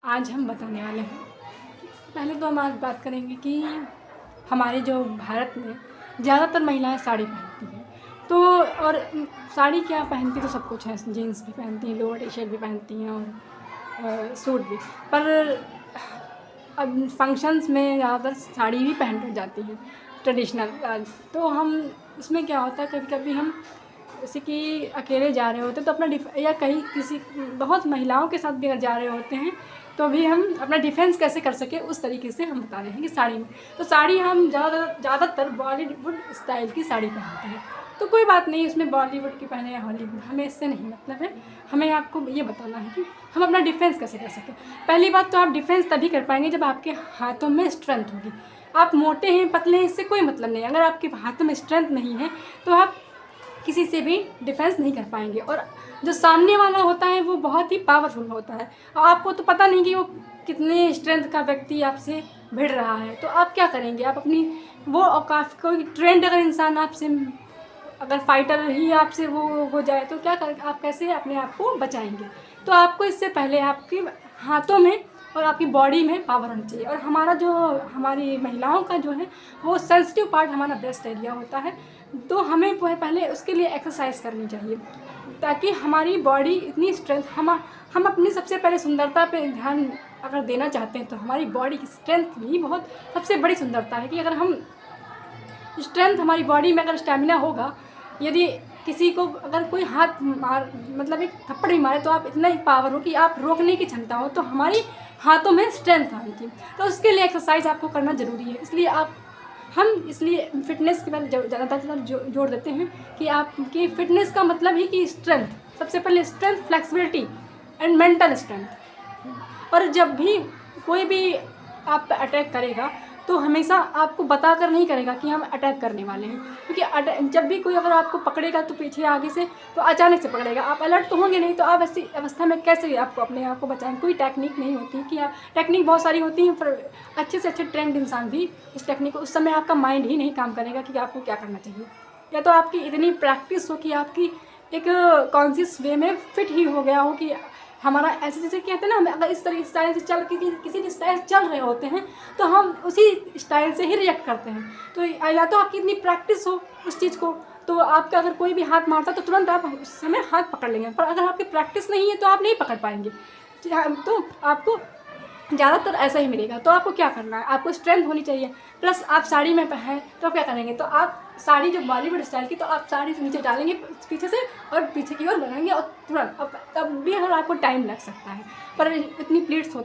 आज हम बताने वाले हैं। पहले तो हम आज बात करेंगे कि हमारे जो भारत में ज़्यादातर महिलाएं साड़ी पहनती हैं। तो और साड़ी क्या पहनती तो सब कुछ है, जीन्स भी पहनती हैं, लोअर टी शर्ट भी पहनती हैं और सूट भी। पर अब फंक्शंस में ज़्यादातर साड़ी भी पहन कर जाती हैं, ट्रेडिशनल। तो हम उसमें क्या होता है, कभी कभी हम जैसे कि अकेले जा रहे होते हैं तो अपना या कहीं किसी बहुत महिलाओं के साथ भी अगर जा रहे होते हैं तो भी हम अपना डिफेंस कैसे कर सकें उस तरीके से हम बता रहे हैं कि साड़ी में। तो साड़ी हम ज़्यादातर बॉलीवुड स्टाइल की साड़ी पहनते हैं। तो कोई बात नहीं, उसमें बॉलीवुड की पहने या हॉलीवुड, हमें इससे नहीं मतलब है। हमें आपको ये बताना है कि हम अपना डिफेंस कैसे कर सकें। पहली बात तो आप डिफेंस तभी कर पाएंगे जब आपके हाथों में स्ट्रेंथ होगी। आप मोटे हैं पतले हैं इससे कोई मतलब नहीं। अगर आपके हाथों में स्ट्रेंथ नहीं है तो आप किसी से भी डिफेंस नहीं कर पाएंगे। और जो सामने वाला होता है वो बहुत ही पावरफुल होता है और आपको तो पता नहीं कि वो कितने स्ट्रेंथ का व्यक्ति आपसे भिड़ रहा है। तो आप क्या करेंगे, आप अपनी वो काफ़ी कोई ट्रेंड अगर इंसान आपसे, अगर फाइटर ही आपसे वो हो जाए तो क्या कर, आप कैसे अपने आप को बचाएंगे। तो आपको इससे पहले आपके हाथों में और आपकी बॉडी में पावर होनी चाहिए। और हमारा जो हमारी महिलाओं का जो है वो सेंसिटिव पार्ट हमारा ब्रेस्ट एरिया होता है। तो हमें पहले उसके लिए एक्सरसाइज करनी चाहिए ताकि हमारी बॉडी इतनी स्ट्रेंथ, हम अपनी सबसे पहले सुंदरता पे ध्यान अगर देना चाहते हैं तो हमारी बॉडी की स्ट्रेंथ भी बहुत सबसे बड़ी सुंदरता है। कि अगर हम स्ट्रेंथ हमारी बॉडी में अगर स्टेमिना होगा, यदि किसी को अगर कोई हाथ मार मतलब एक थप्पड़ भी मारे तो आप इतना ही पावर हो कि आप रोकने की क्षमता हो, तो हमारी हाथों में स्ट्रेंथ आनी थी। तो उसके लिए एक्सरसाइज आपको करना ज़रूरी है। इसलिए फ़िटनेस के बारे में ज़्यादातर जोड़ देते हैं कि आपकी फ़िटनेस का मतलब ही कि स्ट्रेंथ, सबसे पहले strength, flexibility and mental strength. और जब भी कोई भी आप पे अटैक करेगा तो हमेशा आपको बता कर नहीं करेगा कि हम अटैक करने वाले हैं। क्योंकि जब भी कोई अगर आपको पकड़ेगा तो पीछे आगे से तो अचानक से पकड़ेगा, आप अलर्ट तो होंगे नहीं। तो आप ऐसी अवस्था में कैसे आपको अपने आप को बचाएंगे। कोई टेक्निक नहीं होती कि आप, टेक्निक बहुत सारी होती हैं पर अच्छे से अच्छे ट्रेंड इंसान भी इस टेक्निक को, उस समय आपका माइंड ही नहीं काम करेगा कि आपको क्या करना चाहिए। या तो आपकी इतनी प्रैक्टिस हो कि आपकी एक कॉन्शियस वे में फिट ही हो गया हो कि हमारा ऐसे जैसे कहते हैं ना, हम अगर इस तरह स्टाइल से चल के किसी भी स्टाइल से चल रहे होते हैं तो हम उसी स्टाइल से ही रिएक्ट करते हैं। तो या तो आपकी इतनी प्रैक्टिस हो उस चीज़ को, तो आपका अगर कोई भी हाथ मारता तो तुरंत आप उस समय हाथ पकड़ लेंगे। पर अगर आपकी प्रैक्टिस नहीं है तो आप नहीं पकड़ पाएंगे। तो आपको ज़्यादातर ऐसा ही मिलेगा। तो आपको क्या करना है, आपको स्ट्रेंथ होनी चाहिए। प्लस आप साड़ी में हैं तो क्या करेंगे, तो आप साड़ी जो बॉलीवुड स्टाइल की, तो आप साड़ी नीचे डालेंगे पीछे से और पीछे की ओर बढ़ेंगे और तुरंत, तब भी अगर आपको टाइम लग सकता है पर इतनी प्लीट्स होती